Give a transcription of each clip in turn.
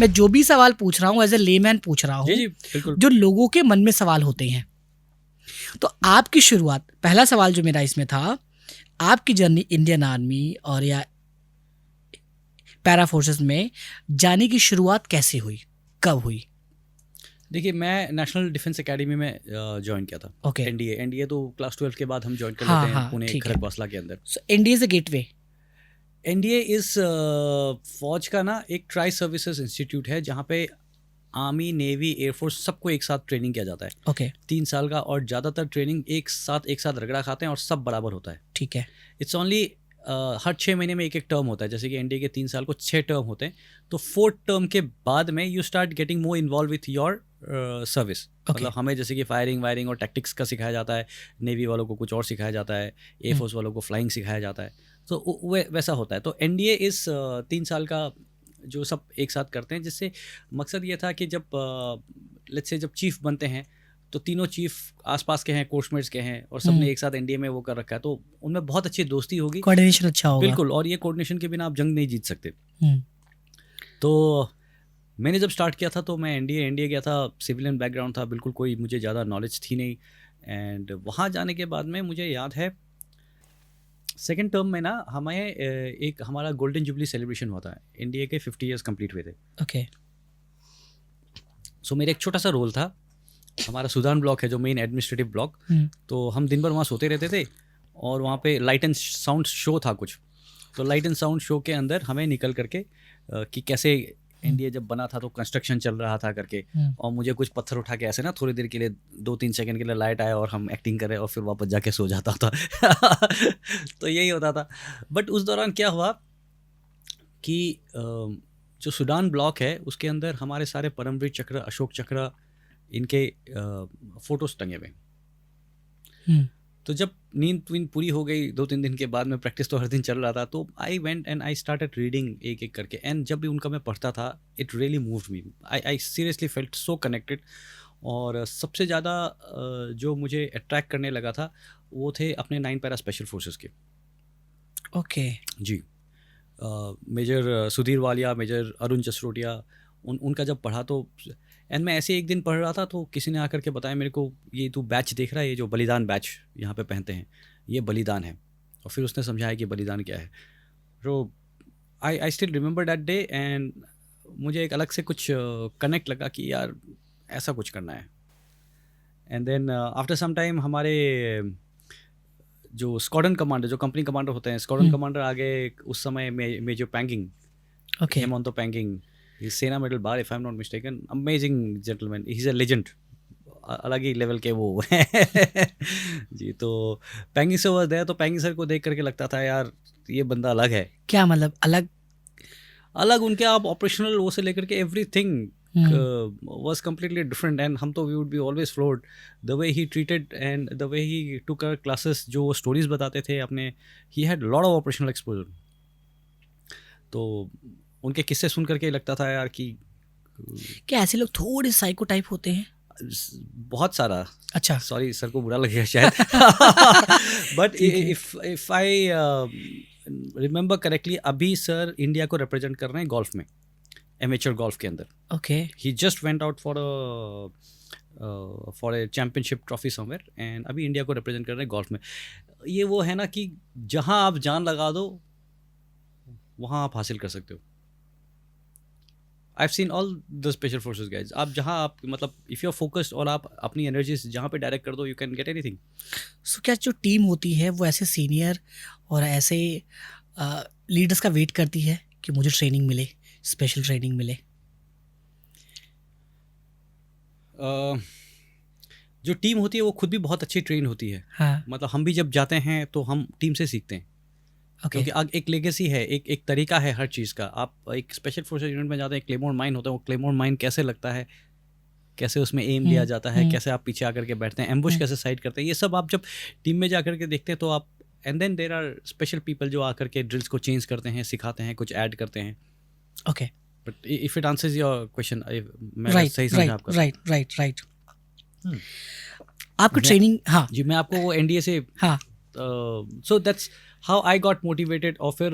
मैं जो भी सवाल पूछ रहा हूँ एज ए लेमैन पूछ रहा जी हूँ, जी बिल्कुल। जो लोगों के मन में सवाल होते हैं। तो आपकी शुरुआत, पहला सवाल जो मेरा इसमें था, आपकी जर्नी इंडियन आर्मी और या पैरा फोर्सेस में जाने की शुरुआत कैसे हुई, कब हुई? देखिए, मैं नेशनल डिफेंस एकेडमी में ज्वाइन किया था। ओके। एनडीए तो क्लास 12 के बाद हम ज्वाइन कर हाँ लेते हैं हाँ, पुणे ठीक है। खड़गवासला के अंदर। So India is a gateway. NDA इस फौज का ना एक ट्राई सर्विसेज इंस्टीट्यूट है जहाँ पे आर्मी, नेवी, एयरफोर्स सबको एक साथ ट्रेनिंग किया जाता है। ओके, 3 साल का, और ज़्यादातर ट्रेनिंग एक साथ रगड़ा खाते हैं और सब बराबर होता है। ठीक है। इट्स ओनली हर 6 महीने में एक टर्म होता है। जैसे कि एनडीए के 3 साल को 6 टर्म होते हैं, तो 4th टर्म के बाद में you start getting more involve with your service. मतलब हमें जैसे कि फायरिंग वायरिंग और टैक्टिक्स का सिखाया जाता है, नेवी वालों को कुछ और सिखाया जाता है, एयरफोर्स वालों को फ्लाइंग सिखाया जाता है, तो वैसा होता है। तो एनडीए इस 3 साल का जो सब एक साथ करते हैं, जिससे मकसद ये था कि जब लेट्स से जब चीफ बनते हैं तो तीनों चीफ आसपास के हैं, कोर्समेट्स के हैं, और सबने एक साथ एनडीए में वो कर रखा है, तो उनमें बहुत अच्छी दोस्ती होगी, कोऑर्डिनेशन अच्छा होगा। बिल्कुल। और ये कोऑर्डिनेशन के बिना आप जंग नहीं जीत सकते। हम्म, तो मैंने जब स्टार्ट किया था तो मैं एनडीए गया था, सिविलियन बैकग्राउंड था, बिल्कुल कोई मुझे ज़्यादा नॉलेज थी नहीं। एंड वहाँ जाने के बाद में मुझे याद है 2nd टर्म में ना हमें एक हमारा गोल्डन जुबली सेलिब्रेशन हुआ था। एनडीए के 50 ईयर्स कंप्लीट हुए थे। ओके। सो मेरा एक छोटा सा रोल था। हमारा सुदान ब्लॉक है जो मेन एडमिनिस्ट्रेटिव ब्लॉक, तो हम दिन भर वहाँ सोते रहते थे, और वहाँ पे लाइट एंड साउंड शो था कुछ। तो लाइट एंड साउंड शो के अंदर हमें निकल करके कि कैसे एनडीए जब बना था तो कंस्ट्रक्शन चल रहा था करके, और मुझे कुछ पत्थर उठा के ऐसे ना थोड़ी देर के लिए 2-3 सेकंड के लिए लाइट आया और हम एक्टिंग करें और फिर वापस जाके सो जाता था। तो यही होता था। बट उस दौरान क्या हुआ कि जो सुडान ब्लॉक है उसके अंदर हमारे सारे परमवीर चक्र, अशोक चक्र, इनके फोटोज टंगे हुए। तो जब नींद पूरी हो गई 2-3 दिन के बाद में, प्रैक्टिस तो हर दिन चल रहा था, तो I went and I started reading एक एक करके। एंड जब भी उनका मैं पढ़ता था, it really moved me. I seriously felt so connected. और सबसे ज़्यादा जो मुझे अट्रैक्ट करने लगा था वो थे अपने 9 पैरा स्पेशल फोर्सेस के। ओके जी। मेजर सुधीर वालिया, मेजर अरुण जसरोटिया, उनका जब पढ़ा तो, एंड मैं ऐसे एक दिन पढ़ रहा था तो किसी ने आकर के बताया मेरे को, ये तू बैच देख रहा है, ये जो बलिदान बैच यहाँ पे पहनते हैं, ये बलिदान है। और फिर उसने समझाया कि बलिदान क्या है। तो I still remember that day, and मुझे एक अलग से कुछ कनेक्ट लगा कि यार ऐसा कुछ करना है। And then after some time हमारे जो स्क्वाड्रन कमांडर, जो कंपनी कमांडर होते हैं, स्क्वाड्रन कमांडर आगे उस समय major pegging, okay. Himanta pegging, सेना medal bar if I am not mistaken, amazing gentleman, he is a legend, अलग ही लेवल के वो जी। तो पैंगी सर वाज देयर, तो पैंगी सर को देख करके लगता था यार ये बंदा अलग है। क्या मतलब अलग? अलग उनके आप ऑपरेशनल वो से लेकर के everything was completely different, and हम तो we would be always floored the way he treated and the way he took our classes, जो वो stories बताते थे अपने, he had lot of operational exposure। तो उनके किस्से सुन करके लगता था यार कि क्या ऐसे लोग थोड़े साइको टाइप होते हैं? बहुत सारा, अच्छा, सॉरी सर को बुरा लगेगा शायद, but if I remember correctly, अभी सर इंडिया को रिप्रेजेंट कर रहे हैं गोल्फ में, एमेच्योर गोल्फ के अंदर। Okay. He just went out for a championship trophy somewhere, and अभी इंडिया को रिप्रेजेंट कर रहे हैं गोल्फ में। ये वो है ना कि जहां आप जान लगा दो वहां आप हासिल कर सकते हो। I have seen all the special forces guys, आप जहां आप मतलब इफ़ यू आर फोकस्ड और आप अपनी एनर्जीज जहां पे डायरेक्ट कर दो, यू कैन गेट एनीथिंग। सो क्या जो टीम होती है वो ऐसे सीनियर और ऐसे लीडर्स का वेट करती है कि मुझे ट्रेनिंग मिले, स्पेशल ट्रेनिंग मिले? जो टीम होती है वो खुद भी बहुत अच्छी ट्रेन होती है। हाँ। मतलब हम भी जब जाते हैं तो हम टीम से सीखते हैं। ओके। क्योंकि एक लेगेसी है, एक तरीका है हर चीज़ का। आप एक स्पेशल फोर्सेस यूनिट में जाते हैं, क्लेमोर माइन होता है, वो क्लेमोर माइन कैसे लगता है, कैसे उसमें एम लिया जाता है, कैसे आप पीछे आकर के बैठते हैं, एम्बुश कैसे साइड करते हैं, ये सब आप जब टीम में जा करके देखते हैं तो आप, and then there are special people जो आकर के ड्रिल्स को चेंज करते हैं, सिखाते हैं, कुछ ऐड करते हैं। Okay. But if it answers your question, मैं राइट सही समझा आपका? राइट। आपको ट्रेनिंग, हाँ जी, मैं आपको वो एनडीए से, हाँ so that's how I got motivated. और फिर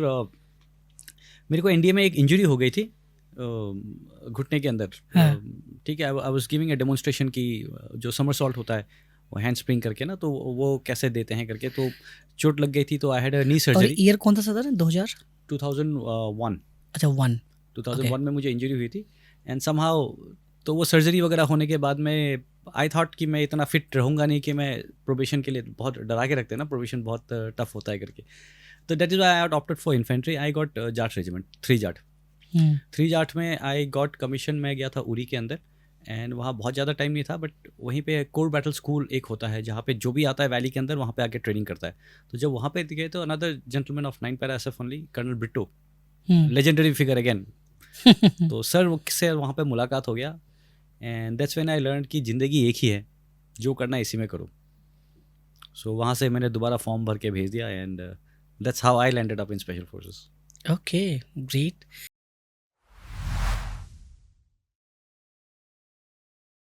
मेरे को एनडीए में एक इंजरी हो गई थी, घुटने के अंदर। हाँ। ठीक है, I was giving a demonstration की जो समरसॉल्ट होता है वो हैंड स्प्रिंग करके ना, तो वो कैसे देते हैं करके, तो चोट लग गई थी, तो आई हैड अ नी और सर्जरी। ईयर कौन सा सर? 2000? 2001 अच्छा 1। 2001 में मुझे इंजरी हुई थी, एंड समहाउ तो वो सर्जरी वगैरह होने के बाद में आई थॉट कि मैं इतना फिट रहूँगा नहीं कि मैं प्रोबेशन के लिए, बहुत डरा के रखते हैं ना, प्रोबेशन बहुत टफ होता है करके, तो that is why I opted for infantry. I got Jat regiment, 3 Jat. 3 Jat में आई गॉट कमीशन। मैं गया था उरी के अंदर, एंड वहाँ बहुत ज़्यादा टाइम नहीं था, बट वहीं पे कोर बैटल स्कूल एक होता है जहाँ पे जो भी आता है वैली के अंदर वहाँ पे आके ट्रेनिंग करता है। तो जब वहाँ पे गए तो another gentleman of 9 para SF only, colonel Brito, legendary figure again. तो सर से वहाँ पे मुलाकात हो गया, and that's when I learn कि ज़िंदगी एक ही है, जो करना है इसी में करो। सो वहाँ से मैंने दोबारा फॉर्म भर के भेज दिया, and that's how I landed up in special forces. Okay, great.